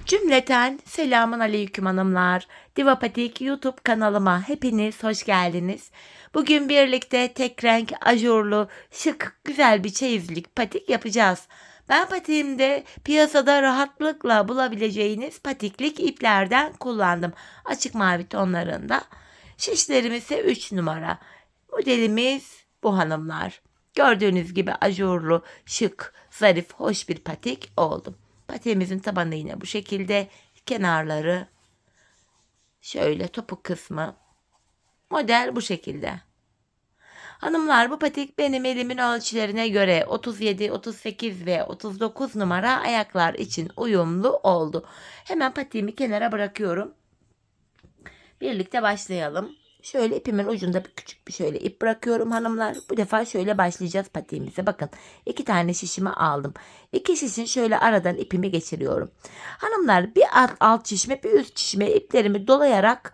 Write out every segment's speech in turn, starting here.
Cümleten selamun aleyküm hanımlar. Divapatik YouTube kanalıma hepiniz hoş geldiniz. Bugün birlikte tek renk ajurlu şık güzel bir çeyizlik patik yapacağız. Ben patiğimde piyasada rahatlıkla bulabileceğiniz patiklik iplerden kullandım. Açık mavi tonlarında. Şişlerim ise 3 numara. Modelimiz bu hanımlar. Gördüğünüz gibi ajurlu, şık, zarif, hoş bir patik oldu. Patiğimizin tabanı yine bu şekilde. Kenarları şöyle topuk kısmı. Model bu şekilde. Hanımlar bu patik benim elimin ölçülerine göre 37, 38 ve 39 numara ayaklar için uyumlu oldu. Hemen patiğimi kenara bırakıyorum. Birlikte başlayalım. Şöyle ipimin ucunda küçük bir şöyle ip bırakıyorum hanımlar. Bu defa şöyle başlayacağız patiğimize. Bakın 2 tane şişimi aldım. 2 şişin şöyle aradan ipimi geçiriyorum. Hanımlar bir alt şişime bir üst şişime iplerimi dolayarak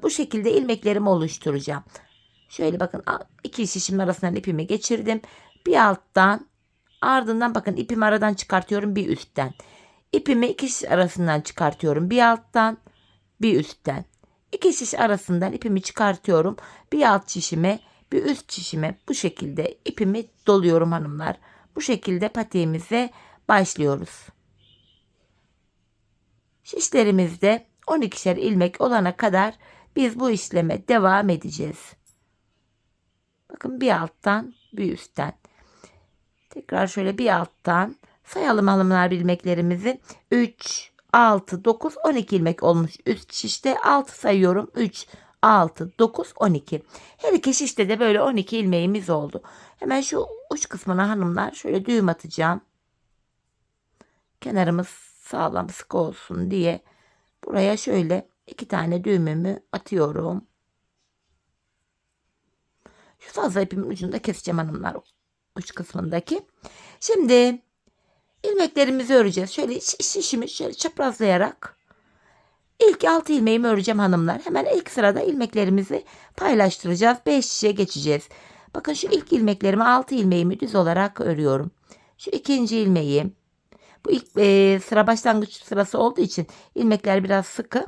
bu şekilde ilmeklerimi oluşturacağım. Şöyle bakın 2 şişimin arasından ipimi geçirdim. Bir alttan ardından bakın ipimi aradan çıkartıyorum bir üstten. İpimi 2 şiş arasından çıkartıyorum bir alttan bir üstten. 2 şiş arasından ipimi çıkartıyorum. Bir alt şişime, bir üst şişime bu şekilde ipimi doluyorum hanımlar. Bu şekilde patiğimize başlıyoruz. Şişlerimizde 12'şer ilmek olana kadar biz bu işleme devam edeceğiz. Bakın bir alttan, bir üstten. Tekrar şöyle bir alttan sayalım hanımlar ilmeklerimizi. 3, 6, 9, 12 ilmek olmuş üst şişte. 6 sayıyorum. 3, 6, 9, 12. Her iki şişte de böyle 12 ilmeğimiz oldu. Hemen şu uç kısmına hanımlar şöyle düğüm atacağım. Kenarımız sağlam sıkı olsun diye. Buraya şöyle 2 tane düğümümü atıyorum. Şu fazla ipimin ucunu da keseceğim hanımlar. Uç kısmındaki. Şimdi ilmeklerimizi öreceğiz. Şöyle şişimi şöyle çaprazlayarak ilk 6 ilmeğimi öreceğim hanımlar. Hemen ilk sırada ilmeklerimizi paylaştıracağız. 5 şişe geçeceğiz. Bakın şu ilk ilmeklerimi 6 ilmeğimi düz olarak örüyorum. Şu ikinci ilmeği. Bu ilk sıra başlangıç sırası olduğu için ilmekler biraz sıkı.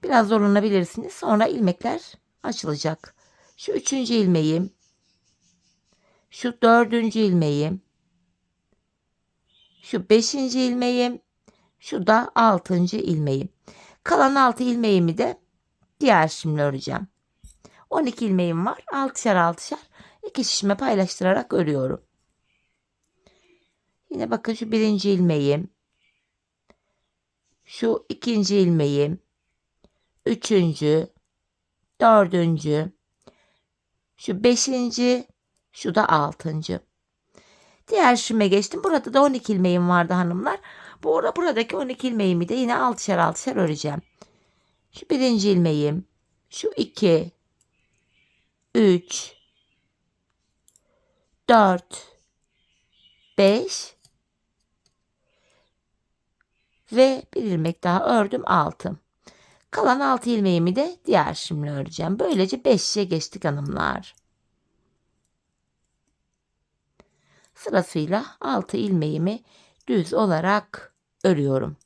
Biraz zorlanabilirsiniz. Sonra ilmekler açılacak. Şu üçüncü ilmeğim. Şu dördüncü ilmeğim. Şu 5. ilmeğim. Şu da 6. ilmeğim. Kalan 6 ilmeğimi de diğer şişimle öreceğim. 12 ilmeğim var. 6'şar 6'şar 2 şişime paylaştırarak örüyorum. Yine bakın şu 1. ilmeğim. Şu 2. ilmeğim. 3. 4. Şu 5. Şu da 6. Diğer şişime geçtim. Burada da 12 ilmeğim vardı hanımlar. Buradaki 12 ilmeğimi de yine 6'şar 6'şar öreceğim. Şu 1. ilmeğim. Şu 2. 3. 4. 5. Ve bir ilmek daha ördüm 6. Kalan 6 ilmeğimi de diğer şişimle öreceğim. Böylece 5 şişe geçtik hanımlar. Sırasıyla 6 ilmeğimi düz olarak örüyorum.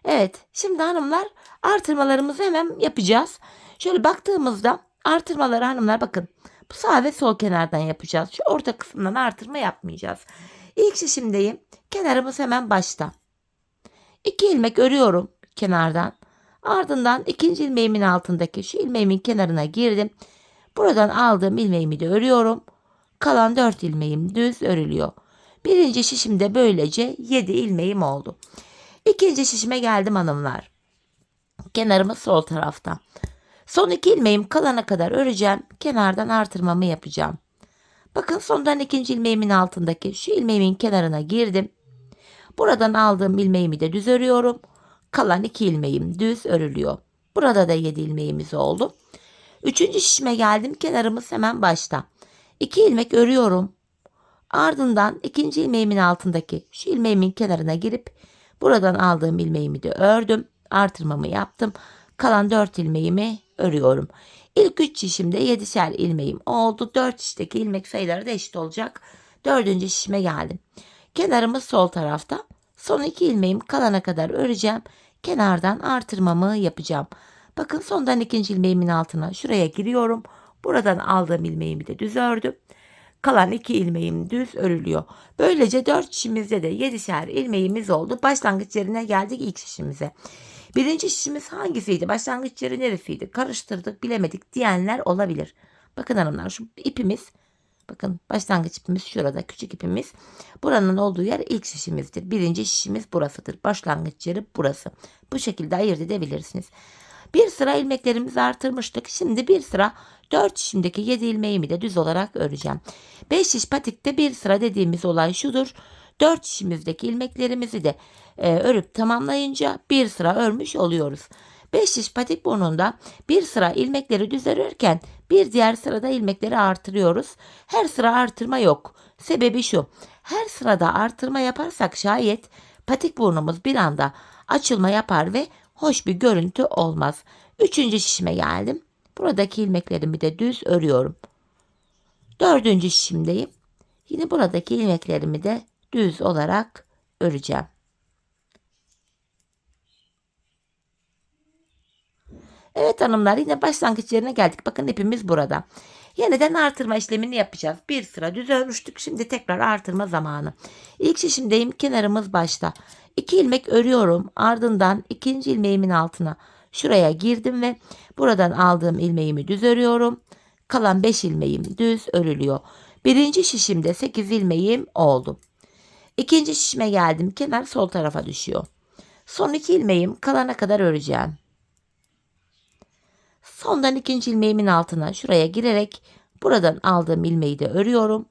Evet, şimdi hanımlar artırmalarımızı hemen yapacağız. Şöyle baktığımızda artırmaları hanımlar bakın. Bu sağ ve sol kenardan yapacağız. Şu orta kısımdan artırma yapmayacağız. İlk şişimdeyim. Kenarımız hemen başta. 2 ilmek örüyorum kenardan. Ardından ikinci ilmeğimin altındaki şu ilmeğimin kenarına girdim. Buradan aldığım ilmeğimi de örüyorum. Kalan 4 ilmeğim düz örülüyor. Birinci şişimde böylece 7 ilmeğim oldu. İkinci şişime geldim hanımlar. Kenarımız sol tarafta. Son 2 ilmeğim kalana kadar öreceğim. Kenardan artırmamı yapacağım. Bakın sondan ikinci ilmeğimin altındaki şu ilmeğimin kenarına girdim. Buradan aldığım ilmeğimi de düz örüyorum. Kalan 2 ilmeğim düz örülüyor. Burada da 7 ilmeğimiz oldu. Üçüncü şişime geldim. Kenarımız hemen başta. 2 ilmek örüyorum. Ardından ikinci ilmeğimin altındaki şu ilmeğimin kenarına girip buradan aldığım ilmeğimi de ördüm. Artırmamı yaptım. Kalan 4 ilmeğimi örüyorum. İlk 3 şişimde 7'şer ilmeğim oldu. 4 şişteki ilmek sayıları da eşit olacak. 4. şişime geldim. Kenarımız sol tarafta. Son 2 ilmeğim kalana kadar öreceğim. Kenardan artırmamı yapacağım. Bakın sondan 2. ilmeğimin altına şuraya giriyorum. Buradan aldığım ilmeğimi de düz ördüm. Kalan 2 ilmeğim düz örülüyor. Böylece 4 şişimizde de 7'şer ilmeğimiz oldu. Başlangıç yerine geldik ilk şişimize. Birinci şişimiz hangisiydi? Başlangıç yeri neresiydi? Karıştırdık, bilemedik diyenler olabilir. Bakın hanımlar, şu ipimiz, bakın başlangıç ipimiz şurada, küçük ipimiz. Buranın olduğu yer ilk şişimizdir. Birinci şişimiz burasıdır. Başlangıç yeri burası. Bu şekilde ayırt edebilirsiniz. Bir sıra ilmeklerimizi artırmıştık. Şimdi bir sıra 4 şişimdeki 7 ilmeğimi de düz olarak öreceğim. 5 şiş patikte bir sıra dediğimiz olay şudur. 4 şişimizdeki ilmeklerimizi de örüp tamamlayınca bir sıra örmüş oluyoruz. 5 şiş patik burnunda bir sıra ilmekleri düz örerken bir diğer sırada ilmekleri artırıyoruz. Her sıra artırma yok. Sebebi şu: her sırada artırma yaparsak şayet patik burnumuz bir anda açılma yapar ve hoş bir görüntü olmaz. 3. şişime geldim. Buradaki ilmeklerimi de düz örüyorum. 4. şişimdeyim. Yine buradaki ilmeklerimi de düz olarak öreceğim. Evet hanımlar, yine başlangıç yerine geldik. Bakın ipimiz burada. Yeniden artırma işlemini yapacağız. Bir sıra düz örmüştük. Şimdi tekrar artırma zamanı. İlk şişimdeyim. Kenarımız başta. 2 ilmek örüyorum. Ardından 2. ilmeğimin altına şuraya girdim ve buradan aldığım ilmeğimi düz örüyorum. Kalan 5 ilmeğim düz örülüyor. Birinci şişimde 8 ilmeğim oldu. İkinci şişime geldim. Kenar sol tarafa düşüyor. Son 2 ilmeğim kalana kadar öreceğim. Sondan 2. ilmeğimin altına şuraya girerek buradan aldığım ilmeği de örüyorum.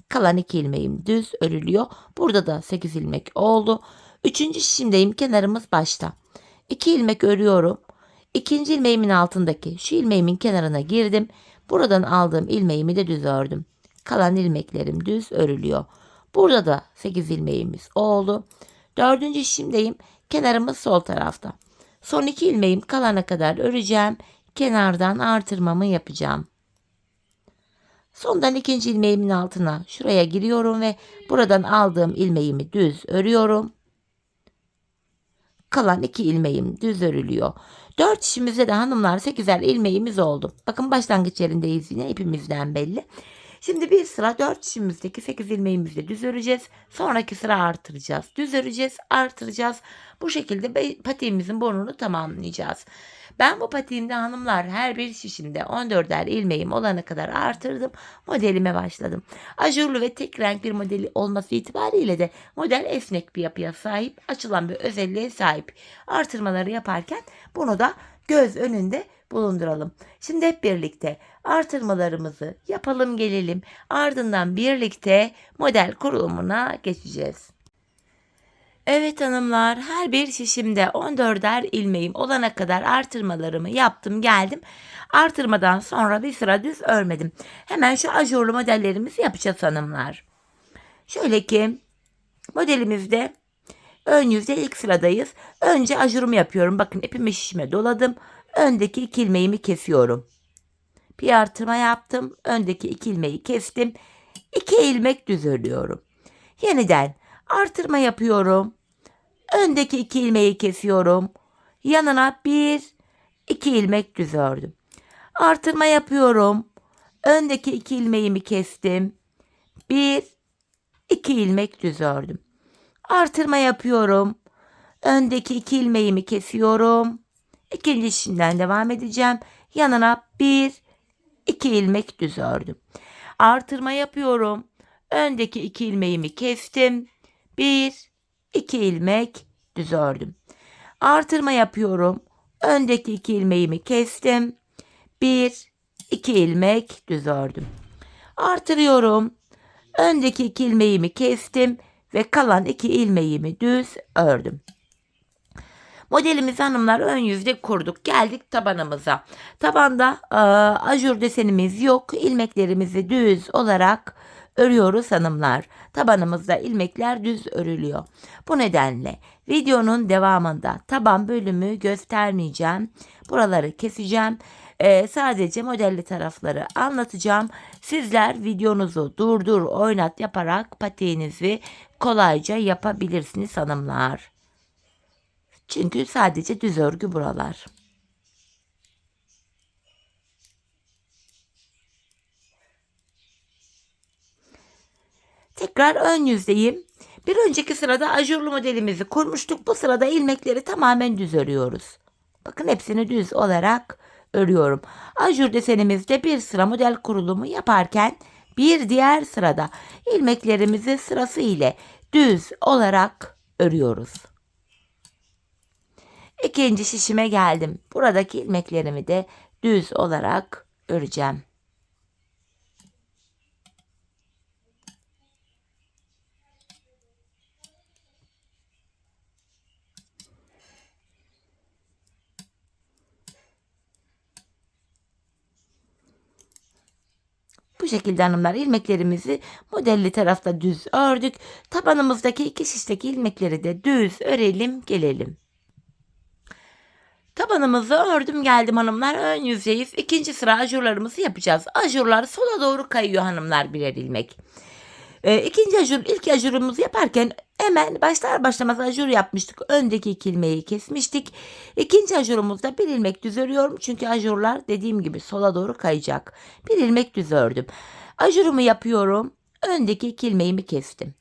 Kalan 2 ilmeğim düz örülüyor. Burada da 8 ilmek oldu. 3. şişimdeyim. Kenarımız başta. 2 ilmek örüyorum. 2. ilmeğimin altındaki şu ilmeğimin kenarına girdim. Buradan aldığım ilmeğimi de düz ördüm. Kalan ilmeklerim düz örülüyor. Burada da 8 ilmeğimiz oldu. 4. şişimdeyim. Kenarımız sol tarafta. Son 2 ilmeğim kalana kadar öreceğim. Kenardan artırmamı yapacağım. Sondan 2. ilmeğimin altına şuraya giriyorum ve buradan aldığım ilmeğimi düz örüyorum. Kalan 2 ilmeğim düz örülüyor. 4 şişimizde de hanımlar 8'er ilmeğimiz oldu. Bakın başlangıç yerindeyiz, yine ipimizden belli. Şimdi bir sıra 4 şişimizdeki 8 ilmeğimizi düz öreceğiz. Sonraki sıra artıracağız. Düz öreceğiz, artıracağız. Bu şekilde patiğimizin burnunu tamamlayacağız. Ben bu patiğimde hanımlar her bir şişimde 14'er ilmeğim olana kadar artırdım. Modelime başladım. Ajurlu ve tek renk bir modeli olması itibariyle de model esnek bir yapıya sahip, açılan bir özelliğe sahip. Artırmaları yaparken bunu da göz önünde bulunduralım. Şimdi hep birlikte artırmalarımızı yapalım gelelim. Ardından birlikte model kurulumuna geçeceğiz. Evet hanımlar, her bir şişimde 14'er ilmeğim olana kadar artırmalarımı yaptım geldim. Artırmadan sonra bir sıra düz örmedim. Hemen şu ajurlu modellerimizi yapacağız hanımlar. Şöyle ki modelimizde ön yüzde ilk sıradayız. Önce ajurumu yapıyorum. Bakın ipimi şişime doladım. Öndeki 2 ilmeğimi kesiyorum. Bir artırma yaptım. Öndeki 2 ilmeği kestim. 2 ilmek düz örüyorum. Yeniden artırma yapıyorum. Öndeki 2 ilmeği kesiyorum. Yanına 2 ilmek düz ördüm. Artırma yapıyorum. Öndeki 2 ilmeğimi kestim. 2 ilmek düz ördüm. Artırma yapıyorum. Öndeki 2 ilmeğimi kesiyorum. İkinci şişimden devam edeceğim. Yanına 2 ilmek düz ördüm. Artırma yapıyorum. Öndeki 2 ilmeğimi kestim. 2 ilmek düz ördüm. Artırma yapıyorum. Öndeki 2 ilmeğimi kestim. 2 ilmek düz ördüm. Artırıyorum. Öndeki 2 ilmeğimi kestim ve kalan 2 ilmeğimi düz ördüm. Modelimizi hanımlar ön yüzde kurduk. Geldik tabanımıza. Tabanda ajur desenimiz yok. İlmeklerimizi düz olarak örüyoruz hanımlar. Tabanımızda ilmekler düz örülüyor. Bu nedenle videonun devamında taban bölümü göstermeyeceğim. Buraları keseceğim. Sadece modelli tarafları anlatacağım. Sizler videonuzu durdur oynat yaparak patiğinizi kolayca yapabilirsiniz hanımlar. Çünkü sadece düz örgü buralar. Tekrar ön yüzdeyim. Bir önceki sırada ajurlu modelimizi kurmuştuk. Bu sırada ilmekleri tamamen düz örüyoruz. Bakın hepsini düz olarak örüyorum. Ajur desenimizde bir sıra model kurulumu yaparken bir diğer sırada ilmeklerimizi sırası ile düz olarak örüyoruz. İkinci şişime geldim. Buradaki ilmeklerimi de düz olarak öreceğim. Bu şekilde hanımlar ilmeklerimizi modelli tarafta düz ördük. Tabanımızdaki iki şişteki ilmekleri de düz örelim gelelim. Tabanımızı ördüm geldim hanımlar. Ön yüzeyiz. İkinci sıra ajurlarımızı yapacağız. Ajurlar sola doğru kayıyor hanımlar birer ilmek. İlk ajurumuzu yaparken hemen başlar başlamaz ajur yapmıştık. Öndeki iki ilmeği kesmiştik. İkinci ajurumuzda bir ilmek düz örüyorum. Çünkü ajurlar dediğim gibi sola doğru kayacak. Bir ilmek düz ördüm. Ajurumu yapıyorum. Öndeki iki ilmeğimi kestim.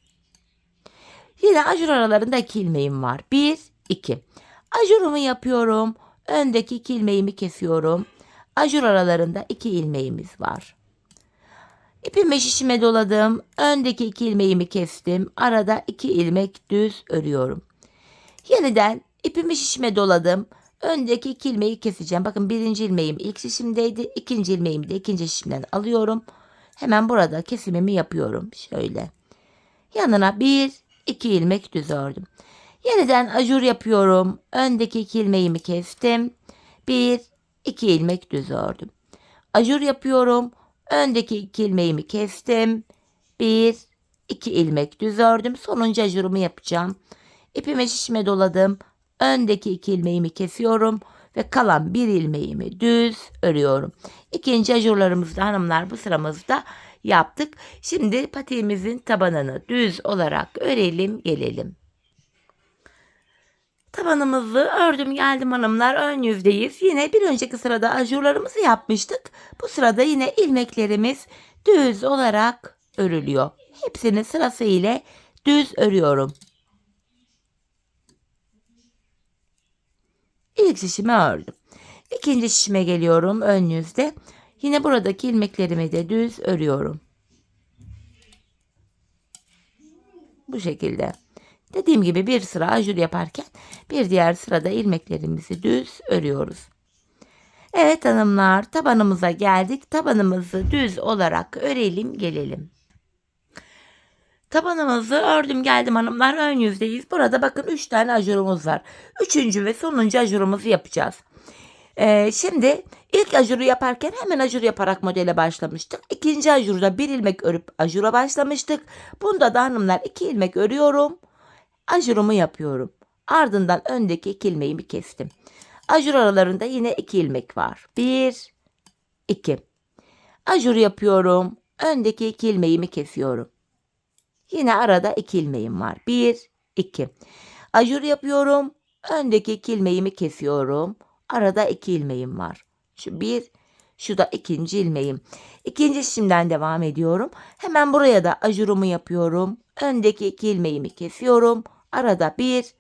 Yine ajur aralarında iki ilmeğim var. 1, 2. Ajurumu yapıyorum. Öndeki iki ilmeğimi kesiyorum. Ajur aralarında iki ilmeğimiz var. İpimi şişime doladım. Öndeki iki ilmeğimi kestim. Arada iki ilmek düz örüyorum. Yeniden ipimi şişime doladım. Öndeki iki ilmeği keseceğim. Bakın birinci ilmeğim ilk şişimdeydi. İkinci ilmeğimi de ikinci şişimden alıyorum. Hemen burada kesimimi yapıyorum. Şöyle. Yanına bir, iki ilmek düz ördüm. Yeniden ajur yapıyorum. Öndeki iki ilmeğimi kestim. Bir, iki ilmek düz ördüm. Ajur yapıyorum. Öndeki iki ilmeğimi kestim. Bir, iki ilmek düz ördüm. Sonuncu ajurumu yapacağım. İpimi şişime doladım. Öndeki iki ilmeğimi kesiyorum ve kalan bir ilmeğimi düz örüyorum. İkinci ajurlarımızda hanımlar bu sıramızda yaptık. Şimdi patiğimizin tabanını düz olarak örelim gelelim. Tabanımızı ördüm geldim hanımlar, ön yüzdeyiz. Yine bir önceki sırada ajurlarımızı yapmıştık. Bu sırada yine ilmeklerimiz düz olarak örülüyor. Hepsini sırası ile düz örüyorum. İlk şişimi ördüm. İkinci şişime geliyorum ön yüzde. Yine buradaki ilmeklerimi de düz örüyorum. Bu şekilde. Dediğim gibi bir sıra ajur yaparken bir diğer sırada ilmeklerimizi düz örüyoruz. Evet hanımlar, tabanımıza geldik. Tabanımızı düz olarak örelim gelelim. Tabanımızı ördüm geldim hanımlar, ön yüzdeyiz. Burada bakın 3 tane ajurumuz var. Üçüncü ve sonuncu ajurumuzu yapacağız. Şimdi ilk ajuru yaparken hemen ajur yaparak modele başlamıştık. İkinci ajurda bir ilmek örüp ajura başlamıştık. Bunda da hanımlar 2 ilmek örüyorum. Ajurumu yapıyorum. Ardından öndeki 2 ilmeğimi kestim. Ajur aralarında yine 2 ilmek var. 1, 2. Ajur yapıyorum. Öndeki 2 ilmeğimi kesiyorum. Yine arada 2 ilmeğim var. 1, 2. Ajur yapıyorum. Öndeki 2 ilmeğimi kesiyorum. Arada 2 ilmeğim var. Şu 1, şu da ikinci ilmeğim. İkinci şişimden devam ediyorum. Hemen buraya da ajurumu yapıyorum. Öndeki 2 ilmeğimi kesiyorum. Arada 1,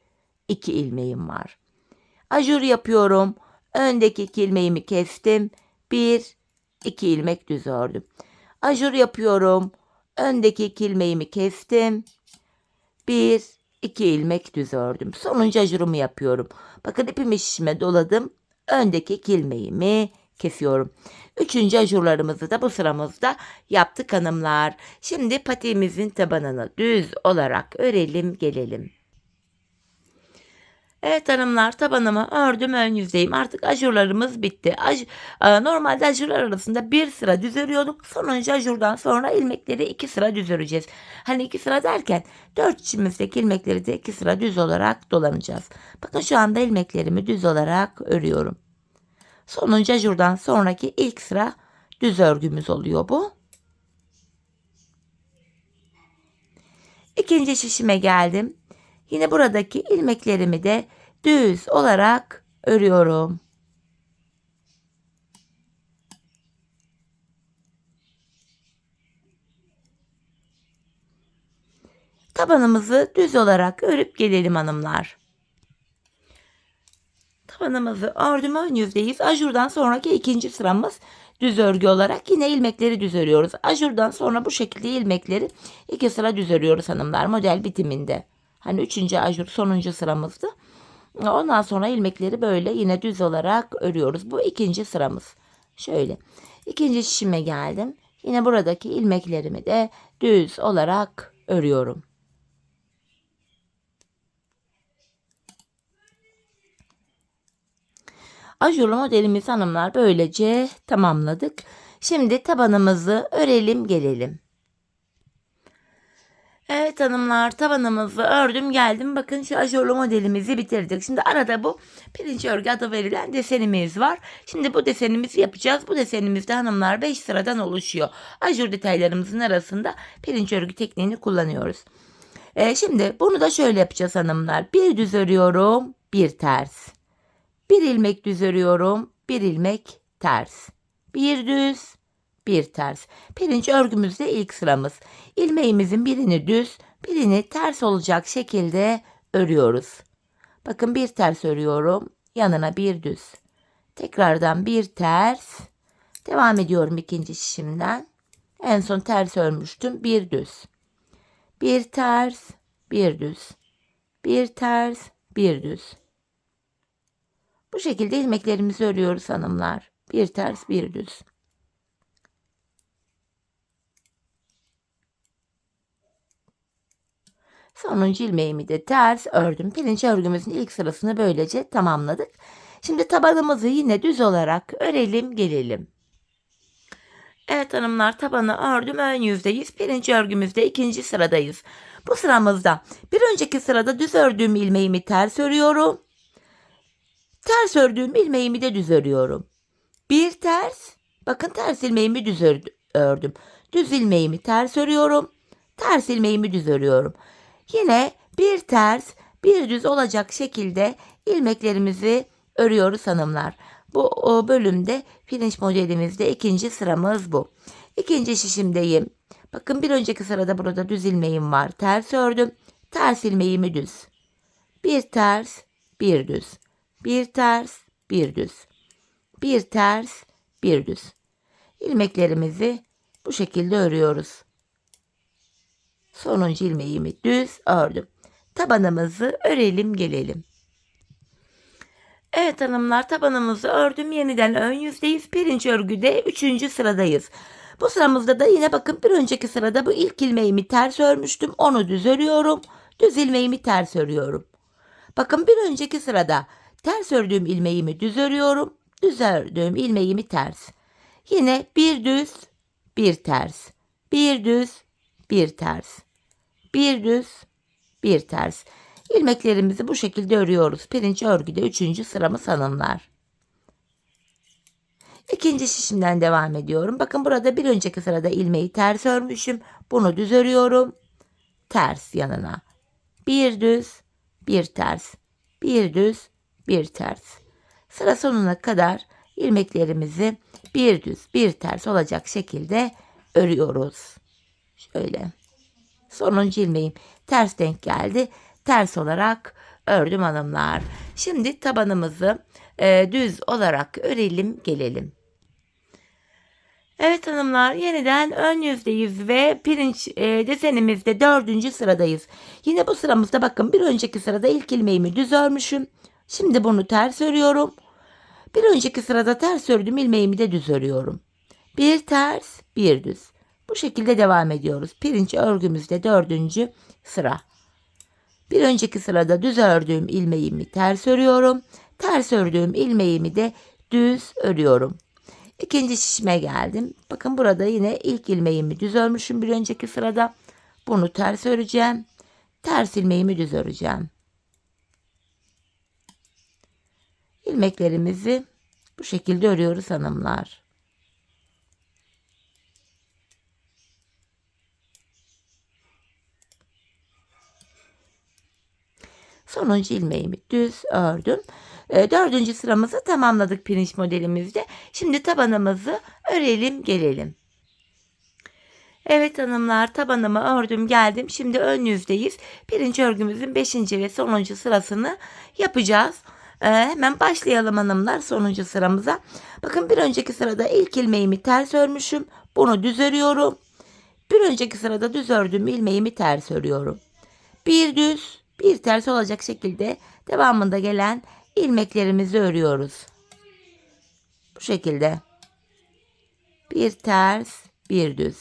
2 ilmeğim var. Ajur yapıyorum. Öndeki 2 ilmeğimi kestim. 1, 2 ilmek düz ördüm. Ajur yapıyorum. Öndeki 2 ilmeğimi kestim. 1, 2 ilmek düz ördüm. Sonuncu ajurumu yapıyorum. Bakın ipimi şişime doladım. Öndeki 2 ilmeğimi kesiyorum. Üçüncü ajurlarımızı da bu sıramızda yaptık hanımlar. Şimdi patiğimizin tabanını düz olarak örelim gelelim. Evet hanımlar, tabanımı ördüm, ön yüzdeyim. Artık ajurlarımız bitti. Normalde ajurlar arasında bir sıra düz örüyorduk. Sonuncu ajurdan sonra ilmekleri 2 sıra düz öreceğiz. Hani 2 sıra derken 4 içimizdeki ilmekleri de 2 sıra düz olarak dolanacağız. Bakın şu anda ilmeklerimi düz olarak örüyorum. Sonuncu ajurdan sonraki ilk sıra düz örgümüz oluyor bu. İkinci şişime geldim. Yine buradaki ilmeklerimi de düz olarak örüyorum. Tabanımızı düz olarak örüp gelelim hanımlar. Tabanımızı ördüm, ön yüzdeyiz. Ajurdan sonraki ikinci sıramız düz örgü olarak yine ilmekleri düz örüyoruz. Ajurdan sonra bu şekilde ilmekleri 2 sıra düz örüyoruz hanımlar model bitiminde. Hani 3. ajur sonuncu sıramızdı. Ondan sonra ilmekleri böyle yine düz olarak örüyoruz. Bu ikinci sıramız. Şöyle. İkinci şişime geldim. Yine buradaki ilmeklerimi de düz olarak örüyorum. Ajurlu modelimizi hanımlar böylece tamamladık. Şimdi tabanımızı örelim gelelim. Evet hanımlar, tabanımızı ördüm geldim. Bakın şu ajurlu modelimizi bitirdik. Şimdi arada bu pirinç örgü adı verilen desenimiz var. Şimdi bu desenimizi yapacağız. Bu desenimizde hanımlar 5 sıradan oluşuyor. Ajur detaylarımızın arasında pirinç örgü tekniğini kullanıyoruz. Şimdi bunu da şöyle yapacağız hanımlar. Bir düz örüyorum, bir ters. Bir ilmek düz örüyorum, bir ilmek ters. Bir düz, bir ters. Pirinç örgümüzde ilk sıramız. İlmeğimizin birini düz, birini ters olacak şekilde örüyoruz. Bakın bir ters örüyorum, yanına bir düz. Tekrardan bir ters. Devam ediyorum ikinci şişimden. En son ters örmüştüm, bir düz. Bir ters, bir düz. Bir ters, bir düz. Bu şekilde ilmeklerimizi örüyoruz hanımlar. Bir ters, bir düz. Sonuncu ilmeğimi de ters ördüm. Pirinç örgümüzün ilk sırasını böylece tamamladık. Şimdi tabanımızı yine düz olarak örelim gelelim. Evet hanımlar, tabanı ördüm, ön yüzdeyiz. Pirinç örgümüzde ikinci sıradayız. Bu sıramızda bir önceki sırada düz ördüğüm ilmeğimi ters örüyorum. Ters ördüğüm ilmeğimi de düz örüyorum. Bir ters, bakın ters ilmeğimi düz ördüm. Düz ilmeğimi ters örüyorum. Ters ilmeğimi düz örüyorum. Yine bir ters, bir düz olacak şekilde ilmeklerimizi örüyoruz hanımlar. Bu bölümde pirinç modelimizde ikinci sıramız bu. İkinci şişimdeyim. Bakın bir önceki sırada burada düz ilmeğim var. Ters ördüm. Ters ilmeğimi düz. Bir ters, bir düz. Bir ters, bir düz. Bir ters, bir düz. İlmeklerimizi bu şekilde örüyoruz. Sonuncu ilmeğimi düz ördüm. Tabanımızı örelim gelelim. Evet hanımlar, tabanımızı ördüm. Yeniden ön yüzdeyiz. Pirinç örgüde 3. sıradayız. Bu sıramızda da yine bakın bir önceki sırada bu ilk ilmeğimi ters örmüştüm. Onu düz örüyorum. Düz ilmeğimi ters örüyorum. Bakın bir önceki sırada ters ördüğüm ilmeğimi düz örüyorum. Düz ördüğüm ilmeğimi ters. Yine bir düz, bir ters. Bir düz, bir ters. Bir düz, bir ters. İlmeklerimizi bu şekilde örüyoruz. Pirinç örgüde 3. sıramız hanımlar. İkinci şişimden devam ediyorum. Bakın burada bir önceki sırada ilmeği ters örmüşüm. Bunu düz örüyorum. Ters yanına. Bir düz, bir ters. Bir düz, bir ters. Sıra sonuna kadar ilmeklerimizi bir düz, bir ters olacak şekilde örüyoruz. Şöyle. Sonuncu ilmeğim ters denk geldi. Ters olarak ördüm hanımlar. Şimdi tabanımızı düz olarak örelim gelelim. Evet hanımlar, yeniden ön yüzdeyiz ve pirinç desenimizde 4. sıradayız. Yine bu sıramızda bakın bir önceki sırada ilk ilmeğimi düz örmüşüm. Şimdi bunu ters örüyorum. Bir önceki sırada ters ördüğüm ilmeğimi de düz örüyorum. Bir ters, bir düz. Bu şekilde devam ediyoruz. Pirinç örgümüzde 4. sıra. Bir önceki sırada düz ördüğüm ilmeğimi ters örüyorum. Ters ördüğüm ilmeğimi de düz örüyorum. İkinci şişime geldim. Bakın burada yine ilk ilmeğimi düz örmüşüm bir önceki sırada. Bunu ters öreceğim. Ters ilmeğimi düz öreceğim. İlmeklerimizi Bu şekilde örüyoruz hanımlar. Sonuncu ilmeğimi düz ördüm. Dördüncü sıramızı tamamladık pirinç modelimizde. Şimdi tabanımızı örelim gelelim. Evet hanımlar, tabanımı ördüm geldim. Şimdi ön yüzdeyiz. Pirinç örgümüzün 5. ve sonuncu sırasını yapacağız. Hemen başlayalım hanımlar sonuncu sıramıza. Bakın bir önceki sırada ilk ilmeğimi ters örmüşüm. Bunu düz örüyorum. Bir önceki sırada düz ördüğüm ilmeğimi ters örüyorum. Bir düz, bir ters olacak şekilde devamında gelen ilmeklerimizi örüyoruz. Bu şekilde. Bir ters, bir düz.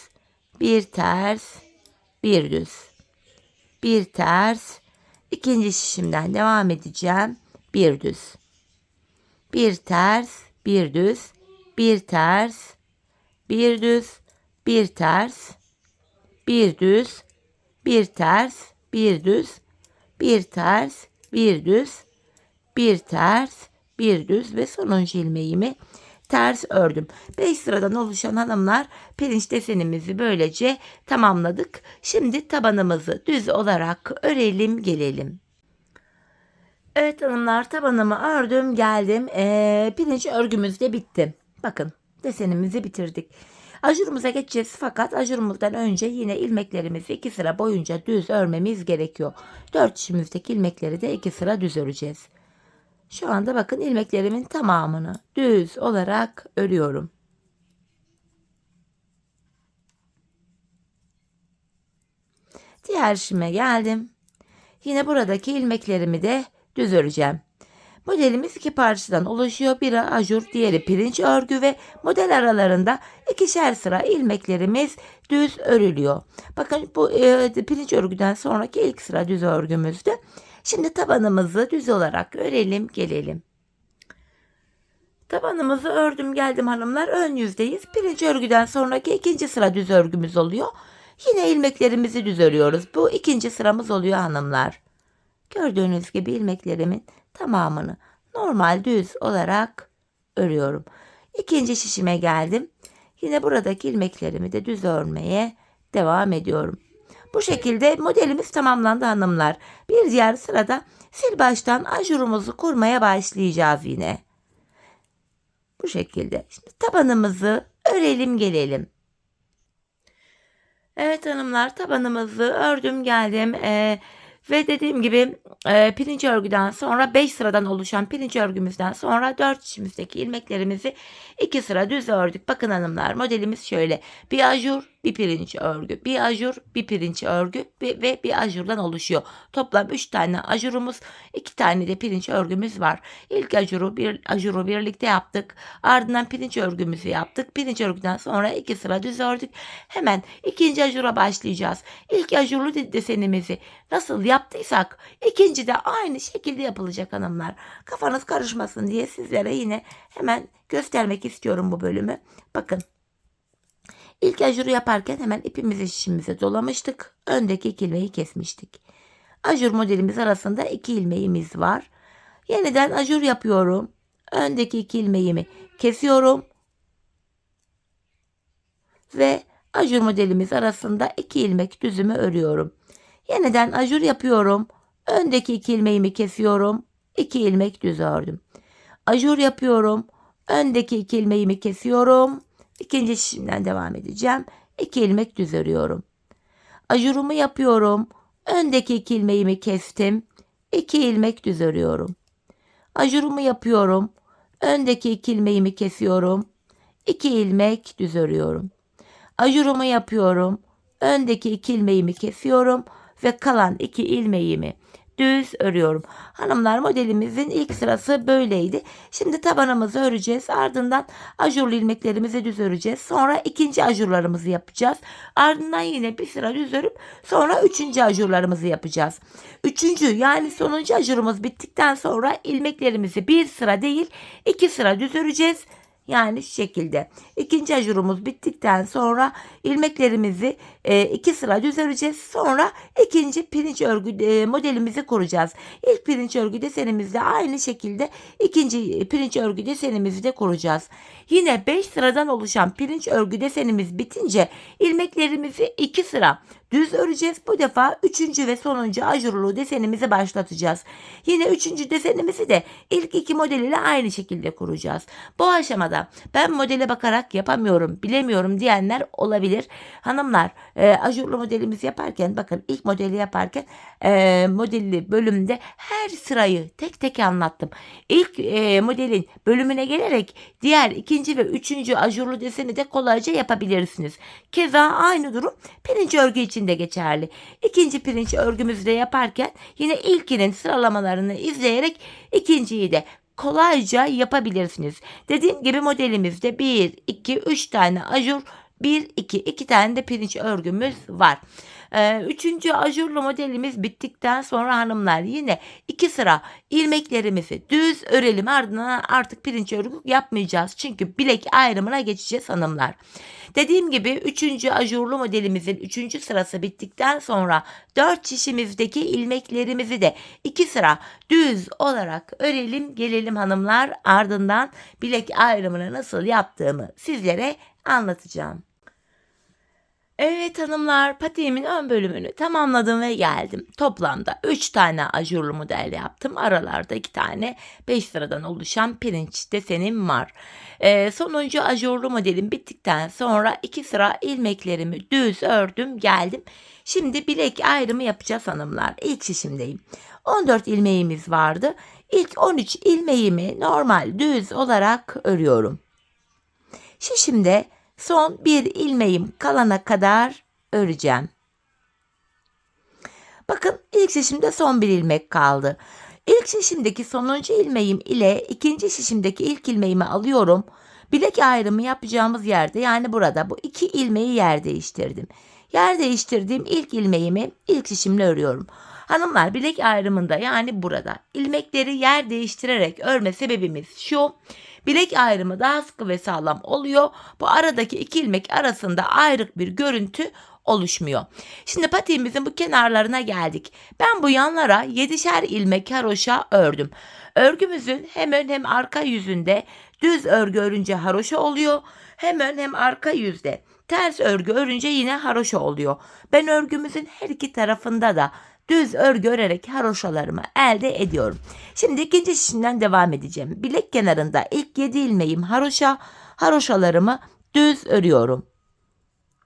Bir ters, bir düz. Bir ters. İkinci şişimden devam edeceğim. Bir düz. Bir ters, bir düz. Bir ters, bir düz. Bir ters, bir düz. Bir ters, bir düz. Bir ters, bir düz. Bir ters, bir düz ve sonuncu ilmeğimi ters ördüm. 5 sıradan oluşan hanımlar pirinç desenimizi böylece tamamladık. Şimdi tabanımızı düz olarak örelim gelelim. Evet hanımlar, tabanımı ördüm geldim. Pirinç örgümüz de bitti. Bakın desenimizi bitirdik. Ajurumuza geçeceğiz fakat ajurumuzdan önce yine ilmeklerimizi 2 sıra boyunca düz örmemiz gerekiyor. 4 şişimizdeki ilmekleri de 2 sıra düz öreceğiz. Şu anda bakın ilmeklerimin tamamını düz olarak örüyorum. Diğer şişime geldim. Yine buradaki ilmeklerimi de düz öreceğim. Modelimiz iki parçadan oluşuyor. Biri ajur, diğeri pirinç örgü ve model aralarında ikişer sıra ilmeklerimiz düz örülüyor. Bakın bu pirinç örgüden sonraki ilk sıra düz örgümüzdü. Şimdi tabanımızı düz olarak örelim gelelim. Tabanımızı ördüm geldim hanımlar, ön yüzdeyiz. Pirinç örgüden sonraki ikinci sıra düz örgümüz oluyor. Yine ilmeklerimizi düz örüyoruz. Bu ikinci sıramız oluyor hanımlar. Gördüğünüz gibi ilmeklerimin tamamını normal düz olarak örüyorum. İkinci şişime geldim. Yine buradaki ilmeklerimi de düz örmeye devam ediyorum. Bu şekilde modelimiz tamamlandı hanımlar. Bir diğer sırada sil baştan ajurumuzu kurmaya başlayacağız yine. Bu şekilde. Şimdi tabanımızı örelim gelelim. Evet hanımlar, tabanımızı ördüm geldim. Ve dediğim gibi pirinç örgüden sonra 5 sıradan oluşan pirinç örgümüzden sonra 4 şişimizdeki ilmeklerimizi 2 sıra düz ördük. Bakın hanımlar, modelimiz şöyle. Bir ajur, bir pirinç örgü, bir ajur, bir pirinç örgü ve bir ajurdan oluşuyor. Toplam 3 tane ajurumuz, 2 tane de pirinç örgümüz var. İlk ajuru birlikte yaptık. Ardından pirinç örgümüzü yaptık. Pirinç örgüden sonra 2 sıra düz ördük. Hemen ikinci ajura başlayacağız. İlk ajurlu desenimizi nasıl yaptıysak ikinci de aynı şekilde yapılacak hanımlar. Kafanız karışmasın diye sizlere yine hemen göstermek istiyorum bu bölümü. Bakın. İlk ajuru yaparken hemen ipimizi şişimize dolamıştık. Öndeki 2 ilmeği kesmiştik. Ajur modelimiz arasında 2 ilmeğimiz var. Yeniden ajur yapıyorum. Öndeki 2 ilmeğimi kesiyorum. Ve ajur modelimiz arasında 2 ilmek düzümü örüyorum. Yeniden ajur yapıyorum. Öndeki 2 ilmeğimi kesiyorum. 2 ilmek düz ördüm. Ajur yapıyorum. Öndeki 2 ilmeğimi kesiyorum. İkinci şişimden devam edeceğim. 2 ilmek düz örüyorum. Ajurumu yapıyorum. Öndeki 2 ilmeğimi kestim. 2 ilmek düz örüyorum. Ajurumu yapıyorum. Öndeki 2 ilmeğimi kesiyorum. 2 ilmek düz örüyorum. Ajurumu yapıyorum. Öndeki 2 ilmeğimi kesiyorum ve kalan 2 ilmeğimi düz örüyorum. Hanımlar, modelimizin ilk sırası böyleydi. Şimdi tabanımızı öreceğiz. Ardından ajurlu ilmeklerimizi düz öreceğiz. Sonra ikinci ajurlarımızı yapacağız. Ardından yine bir sıra düz örüp sonra üçüncü ajurlarımızı yapacağız. Üçüncü yani sonuncu ajurumuz bittikten sonra ilmeklerimizi bir sıra değil 2 sıra düz öreceğiz. Yani şu şekilde. İkinci ajurumuz bittikten sonra ilmeklerimizi 2 sıra düz öreceğiz. Sonra ikinci pirinç örgü modelimizi kuracağız. İlk pirinç örgü desenimizde aynı şekilde ikinci pirinç örgü desenimizi de kuracağız. Yine 5 sıradan oluşan pirinç örgü desenimiz bitince ilmeklerimizi 2 sıra düz öreceğiz. Bu defa 3. ve sonuncu ajurlu desenimizi başlatacağız. Yine 3. desenimizi de ilk 2 model ile aynı şekilde kuracağız. Bu aşamada ben modele bakarak yapamıyorum, bilemiyorum diyenler olabilir. Hanımlar, ajurlu modelimizi yaparken, bakın ilk modeli yaparken modelli bölümde her sırayı tek tek anlattım. İlk modelin bölümüne gelerek diğer ikinci ve üçüncü ajurlu deseni de kolayca yapabilirsiniz. Keza aynı durum pirinç örgü için de geçerli. İkinci pirinç örgümüzü de yaparken yine ilkinin sıralamalarını izleyerek ikinciyi de kolayca yapabilirsiniz. Dediğim gibi modelimizde 1, 2, 3 tane ajur, 1, 2 tane de pirinç örgümüz var. Üçüncü ajurlu modelimiz bittikten sonra hanımlar yine 2 sıra ilmeklerimizi düz örelim. Ardından artık pirinç örgü yapmayacağız. Çünkü bilek ayrımına geçeceğiz hanımlar. Dediğim gibi 3. ajurlu modelimizin 3. sırası bittikten sonra 4 şişimizdeki ilmeklerimizi de 2 sıra düz olarak örelim gelelim hanımlar. Ardından bilek ayrımını nasıl yaptığımı sizlere anlatacağım. Evet hanımlar, patiğimin ön bölümünü tamamladım ve geldim. Toplamda 3 tane ajurlu model yaptım. Aralarda 2 tane 5 sıradan oluşan pirinç desenim var. Sonuncu ajurlu modelim bittikten sonra 2 sıra ilmeklerimi düz ördüm geldim. Şimdi bilek ayrımı yapacağız hanımlar. İlk şişimdeyim. 14 ilmeğimiz vardı. İlk 13 ilmeğimi normal düz olarak örüyorum. Şişimde son bir ilmeğim kalana kadar öreceğim. Bakın ilk şişimde son bir ilmek kaldı. İlk şişimdeki sonuncu ilmeğim ile ikinci şişimdeki ilk ilmeğimi alıyorum. Bilek ayrımı yapacağımız yerde, yani burada bu 2 ilmeği yer değiştirdim. Yer değiştirdiğim ilk ilmeğimi ilk şişimle örüyorum. Hanımlar, bilek ayrımında, yani burada ilmekleri yer değiştirerek örme sebebimiz şu: bilek ayrımı daha sıkı ve sağlam oluyor. Bu aradaki 2 ilmek arasında ayrık bir görüntü oluşmuyor. Şimdi patiğimizin bu kenarlarına geldik. Ben bu yanlara 7'şer ilmek haroşa ördüm. Örgümüzün hem ön hem arka yüzünde düz örgü örünce haroşa oluyor. Hem ön hem arka yüzde ters örgü örünce yine haroşa oluyor. Ben örgümüzün her iki tarafında da düz örgü örerek haroşalarımı elde ediyorum. Şimdi ikinci şişimden devam edeceğim. Bilek kenarında ilk 7 ilmeğim haroşa, haroşalarımı düz örüyorum.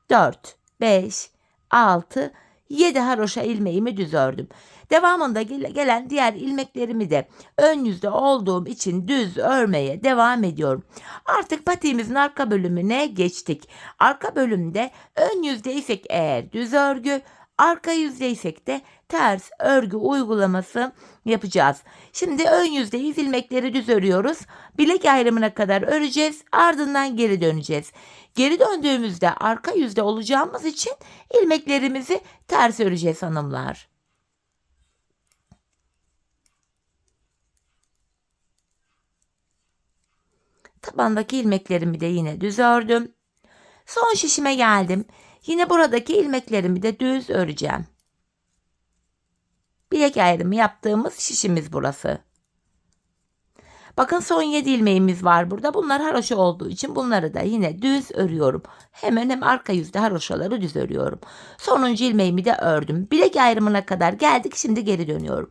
4, 5, 6, 7 haroşa ilmeğimi düz ördüm. Devamında gelen diğer ilmeklerimi de ön yüzde olduğum için düz örmeye devam ediyorum. Artık patiğimizin arka bölümüne geçtik. Arka bölümde ön yüzdeysek eğer düz örgü, arka yüzdeysek de ters örgü uygulaması yapacağız. Şimdi ön yüzdeyiz, ilmekleri düz örüyoruz. Bilek ayrımına kadar öreceğiz. Ardından geri döneceğiz. Geri döndüğümüzde arka yüzde olacağımız için ilmeklerimizi ters öreceğiz hanımlar. Tabandaki ilmeklerimi de yine düz ördüm. Son şişime geldim. Yine buradaki ilmeklerimi de düz öreceğim. Bilek ayrımı yaptığımız şişimiz burası. Bakın son 7 ilmeğimiz var burada. Bunlar haroşa olduğu için bunları da yine düz örüyorum. Hemen hem arka yüzde haroşaları düz örüyorum. Sonuncu ilmeğimi de ördüm. Bilek ayrımına kadar geldik. Şimdi geri dönüyorum.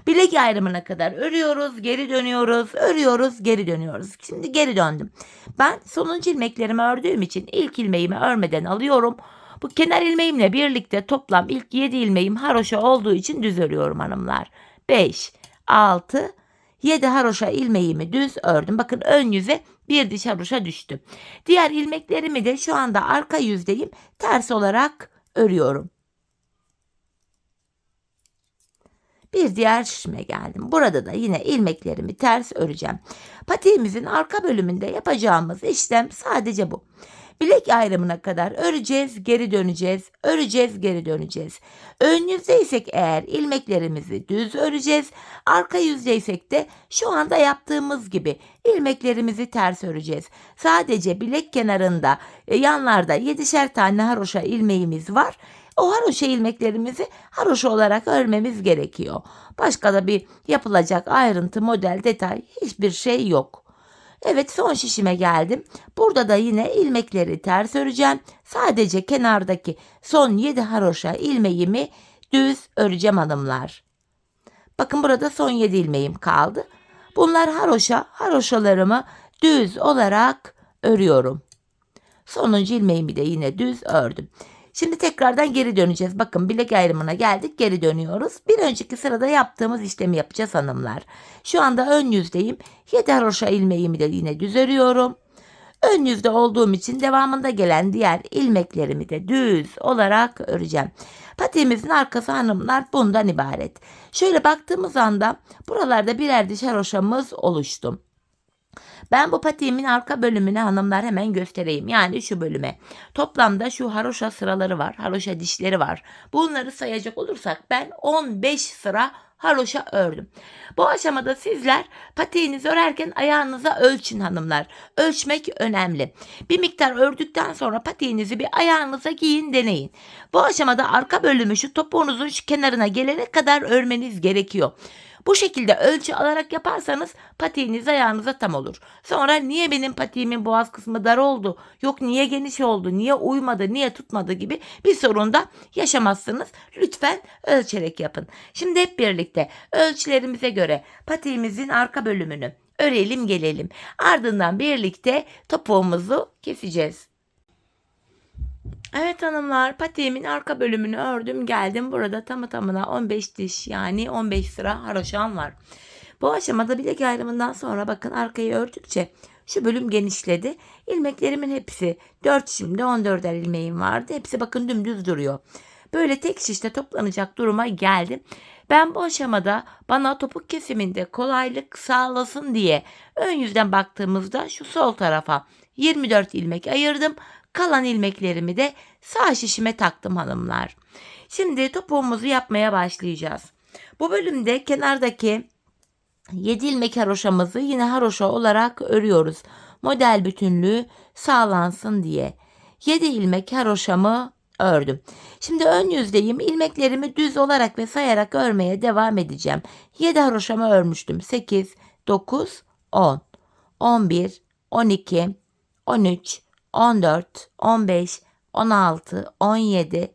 Bilek ayrımına kadar örüyoruz, geri dönüyoruz, örüyoruz, geri dönüyoruz. Şimdi geri döndüm. Ben sonuncu ilmeklerimi ördüğüm için ilk ilmeğimi örmeden alıyorum. Bu kenar ilmeğimle birlikte toplam ilk 7 ilmeğim haroşa olduğu için düz örüyorum hanımlar. 5, 6, 7 haroşa ilmeğimi düz ördüm. Bakın ön yüze bir diş haroşa düştü. Diğer ilmeklerimi de şu anda arka yüzdeyim, ters olarak örüyorum. Bir diğer şişime geldim. Burada da yine ilmeklerimi ters öreceğim. Patiğimizin arka bölümünde yapacağımız işlem sadece bu. Bilek ayrımına kadar öreceğiz, geri döneceğiz, öreceğiz, geri döneceğiz. Ön yüzdeysek eğer ilmeklerimizi düz öreceğiz. Arka yüzdeysek de şu anda yaptığımız gibi ilmeklerimizi ters öreceğiz. Sadece bilek kenarında, yanlarda 7'şer tane haroşa ilmeğimiz var. O haroşa ilmeklerimizi haroşa olarak örmemiz gerekiyor. Başka da bir yapılacak ayrıntı, model, detay hiçbir şey yok. Evet, son şişime geldim. Burada da yine ilmekleri ters öreceğim. Sadece kenardaki son 7 haroşa ilmeğimi düz öreceğim hanımlar. Bakın burada son 7 ilmeğim kaldı. Bunlar haroşa. Haroşalarımı düz olarak örüyorum. Sonuncu ilmeğimi de yine düz ördüm. Şimdi tekrardan geri döneceğiz. Bakın bilek ayrımına geldik, geri dönüyoruz. Bir önceki sırada yaptığımız işlemi yapacağız hanımlar. Şu anda ön yüzdeyim. 7 haroşa ilmeğimi de yine düz örüyorum. Ön yüzde olduğum için devamında gelen diğer ilmeklerimi de düz olarak öreceğim. Patiğimizin arkası hanımlar bundan ibaret. Şöyle baktığımız anda buralarda birer diş haroşamız oluştu. Ben bu patiğimin arka bölümüne hanımlar hemen göstereyim. Yani şu bölüme. Toplamda şu haroşa sıraları var. Haroşa dişleri var. Bunları sayacak olursak ben 15 sıra haroşa ördüm. Bu aşamada sizler patiğinizi örerken ayağınıza ölçün hanımlar. Ölçmek önemli. Bir miktar ördükten sonra patiğinizi bir ayağınıza giyin, deneyin. Bu aşamada arka bölümü şu topuğunuzun şu kenarına gelene kadar örmeniz gerekiyor. Bu şekilde ölçü alarak yaparsanız patiğiniz ayağınıza tam olur. Sonra niye benim patiğimin boğaz kısmı dar oldu, yok niye geniş oldu, niye uymadı, niye tutmadı gibi bir sorun da yaşamazsınız. Lütfen ölçerek yapın. Şimdi hep birlikte ölçülerimize göre patiğimizin arka bölümünü örelim gelelim. Ardından birlikte topuğumuzu keseceğiz. Evet hanımlar, patiğimin arka bölümünü ördüm geldim. Burada tamı tamına 15 diş, yani 15 sıra haroşam var. Bu aşamada bilek ayrımından sonra bakın arkayı ördükçe şu bölüm genişledi. İlmeklerimin hepsi 4 şişimde 14'er ilmeğim vardı. Hepsi bakın dümdüz duruyor. Böyle tek şişte toplanacak duruma geldim. Ben bu aşamada bana topuk kesiminde kolaylık sağlasın diye ön yüzden baktığımızda şu sol tarafa 24 ilmek ayırdım. Kalan ilmeklerimi de sağ şişime taktım hanımlar. Şimdi topuğumuzu yapmaya başlayacağız. Bu bölümde kenardaki 7 ilmek haroşamızı yine haroşa olarak örüyoruz. Model bütünlüğü sağlansın diye. 7 ilmek haroşamı ördüm. Şimdi ön yüzdeyim. İlmeklerimi düz olarak ve sayarak örmeye devam edeceğim. 7 haroşamı örmüştüm. 8, 9, 10, 11, 12, 13, 14, 15, 16, 17,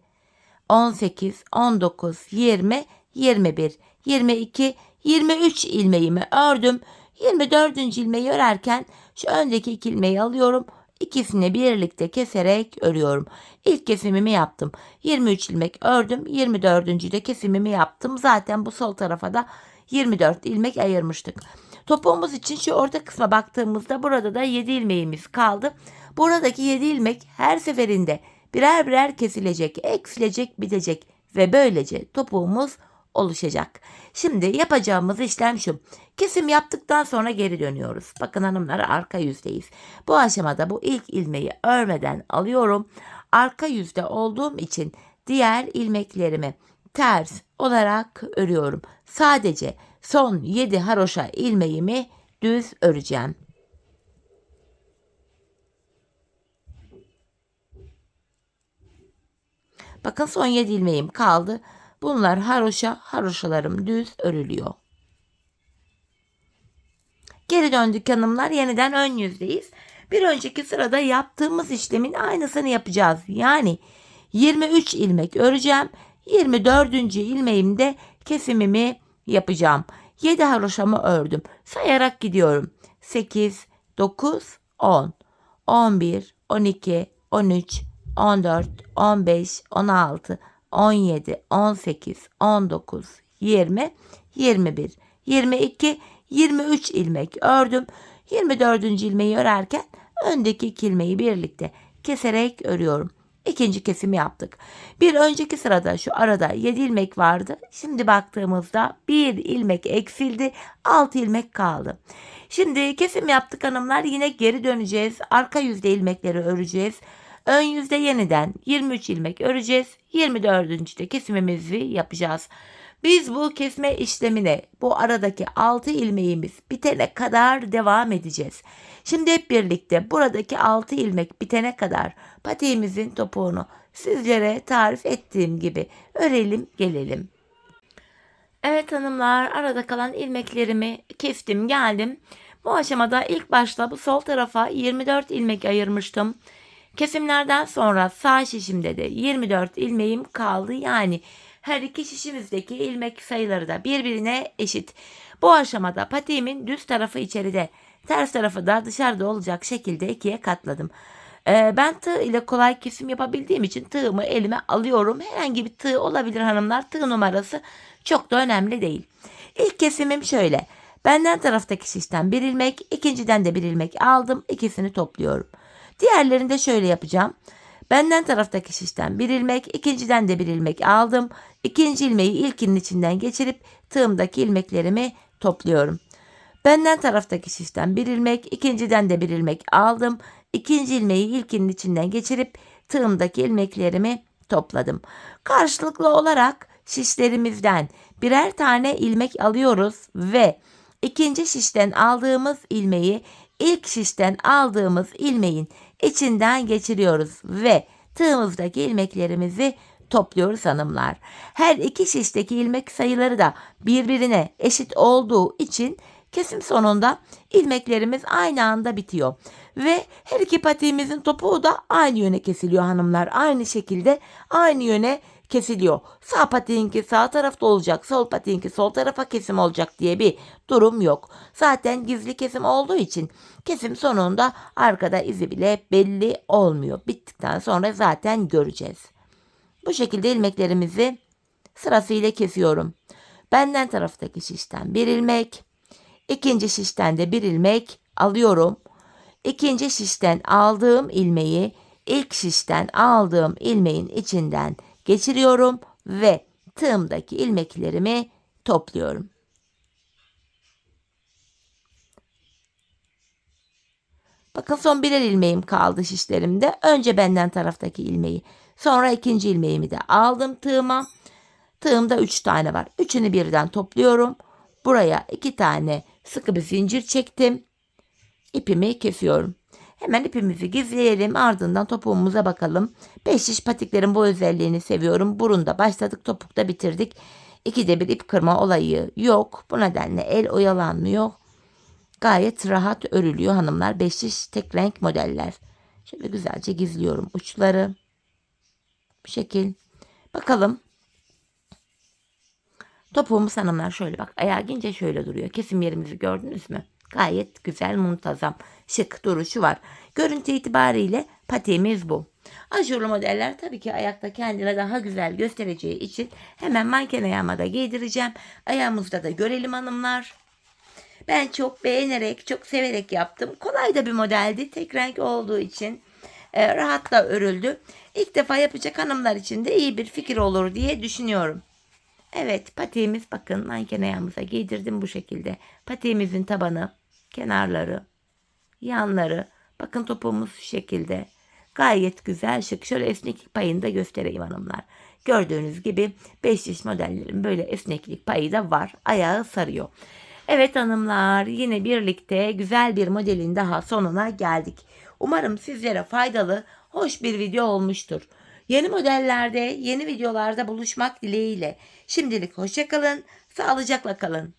18, 19, 20, 21, 22, 23 ilmeğimi ördüm. 24. ilmeği örerken şu öndeki 2 ilmeği alıyorum. İkisini birlikte keserek örüyorum. İlk kesimimi yaptım. 23 ilmek ördüm. 24. de kesimimi yaptım. Zaten bu sol tarafa da 24 ilmek ayırmıştık. Topuğumuz için şu orta kısma baktığımızda burada da 7 ilmeğimiz kaldı. Buradaki 7 ilmek her seferinde birer birer kesilecek, eksilecek, bitecek ve böylece topuğumuz oluşacak. Şimdi yapacağımız işlem şu. Kesim yaptıktan sonra geri dönüyoruz. Bakın hanımlar, arka yüzdeyiz. Bu aşamada bu ilk ilmeği örmeden alıyorum. Arka yüzde olduğum için diğer ilmeklerimi ters olarak örüyorum. Sadece son 7 haroşa ilmeğimi düz öreceğim. Bakın son 7 ilmeğim kaldı. Bunlar haroşa, haroşalarım düz örülüyor. Geri döndük hanımlar. Yeniden ön yüzdeyiz. Bir önceki sırada yaptığımız işlemin aynısını yapacağız. Yani 23 ilmek öreceğim. 24. ilmeğimde kesimimi yapacağım. 7 haroşamı ördüm. Sayarak gidiyorum. 8, 9, 10, 11, 12, 13, 14, 15, 16, 17, 18, 19, 20, 21, 22, 23 ilmek ördüm. 24. ilmeği örerken öndeki 2 ilmeği birlikte keserek örüyorum. İkinci kesimi yaptık. Bir önceki sırada şu arada 7 ilmek vardı. Şimdi baktığımızda 1 ilmek eksildi. 6 ilmek kaldı. Şimdi kesim yaptık hanımlar. Yine geri döneceğiz. Arka yüzde ilmekleri öreceğiz. Ön yüzde yeniden 23 ilmek öreceğiz. 24. de kesimimizi yapacağız. Biz bu kesme işlemine bu aradaki 6 ilmeğimiz bitene kadar devam edeceğiz. Şimdi hep birlikte buradaki 6 ilmek bitene kadar patiğimizin topuğunu sizlere tarif ettiğim gibi örelim gelelim. Evet hanımlar, arada kalan ilmeklerimi kestim geldim. Bu aşamada ilk başta bu sol tarafa 24 ilmek ayırmıştım. Kesimlerden sonra sağ şişimde de 24 ilmeğim kaldı. Yani her iki şişimizdeki ilmek sayıları da birbirine eşit. Bu aşamada patiğimin düz tarafı içeride, ters tarafı da dışarıda olacak şekilde ikiye katladım. Ben tığ ile kolay kesim yapabildiğim için tığımı elime alıyorum. Herhangi bir tığ olabilir hanımlar. Tığ numarası çok da önemli değil. İlk kesimim şöyle. Benden taraftaki şişten bir ilmek, ikinciden de bir ilmek aldım. İkisini topluyorum. Diğerlerini de şöyle yapacağım. Benden taraftaki şişten bir ilmek, ikinciden de bir ilmek aldım. İkinci ilmeği ilkinin içinden geçirip tığımdaki ilmeklerimi topluyorum. Benden taraftaki şişten bir ilmek, ikinciden de bir ilmek aldım. İkinci ilmeği ilkinin içinden geçirip tığımdaki ilmeklerimi topladım. Karşılıklı olarak şişlerimizden birer tane ilmek alıyoruz ve ikinci şişten aldığımız ilmeği ilk şişten aldığımız ilmeğin içinden geçiriyoruz ve tığımızdaki ilmeklerimizi topluyoruz hanımlar. Her iki şişteki ilmek sayıları da birbirine eşit olduğu için kesim sonunda ilmeklerimiz aynı anda bitiyor. Ve her iki patiğimizin topuğu da aynı yöne kesiliyor hanımlar. Aynı şekilde aynı yöne kesiliyor. Sağ patiğinki sağ tarafta olacak, sol patiğinki sol tarafa kesim olacak diye bir durum yok. Zaten gizli kesim olduğu için kesim sonunda arkada izi bile belli olmuyor. Bittikten sonra zaten göreceğiz. Bu şekilde ilmeklerimizi sırasıyla kesiyorum. Benden taraftaki şişten bir ilmek, ikinci şişten de bir ilmek alıyorum. İkinci şişten aldığım ilmeği ilk şişten aldığım ilmeğin içinden geçiriyorum ve tığımdaki ilmeklerimi topluyorum. Bakın son birer ilmeğim kaldı şişlerimde. Önce benden taraftaki ilmeği, sonra ikinci ilmeğimi de aldım tığıma. Tığımda 3 tane var. Üçünü birden topluyorum. Buraya 2 tane sıkı bir zincir çektim. İpimi kesiyorum. Hemen ipimizi gizleyelim. Ardından topuğumuza bakalım. 5 şiş patiklerin bu özelliğini seviyorum. Burunda başladık, topukta bitirdik. İkide bir ip kırma olayı yok. Bu nedenle el oyalanmıyor. Gayet rahat örülüyor hanımlar. 5 şiş tek renk modeller. Şöyle güzelce gizliyorum uçları. Bu şekil. Bakalım. Topuğumuz hanımlar şöyle bak. Ayağı gince şöyle duruyor. Kesim yerimizi gördünüz mü? Gayet güzel, muntazam, şık duruşu var. Görüntü itibariyle patiğimiz bu. Ajurlu modeller tabii ki ayakta kendine daha güzel göstereceği için hemen manken ayağıma da giydireceğim. Ayağımızda da görelim hanımlar. Ben çok beğenerek, çok severek yaptım. Kolay da bir modeldi. Tek renk olduğu için rahat da örüldü. İlk defa yapacak hanımlar için de iyi bir fikir olur diye düşünüyorum. Evet, patiğimiz bakın manken ayağımıza giydirdim bu şekilde. Patiğimizin tabanı, kenarları, yanları. Bakın topuğumuz şu şekilde. Gayet güzel, şık. Şöyle esneklik payını da göstereyim hanımlar. Gördüğünüz gibi 5 diş modellerin böyle esneklik payı da var. Ayağı sarıyor. Evet hanımlar, yine birlikte güzel bir modelin daha sonuna geldik. Umarım sizlere faydalı, hoş bir video olmuştur. Yeni modellerde, yeni videolarda buluşmak dileğiyle. Şimdilik hoşça kalın, sağlıcakla kalın.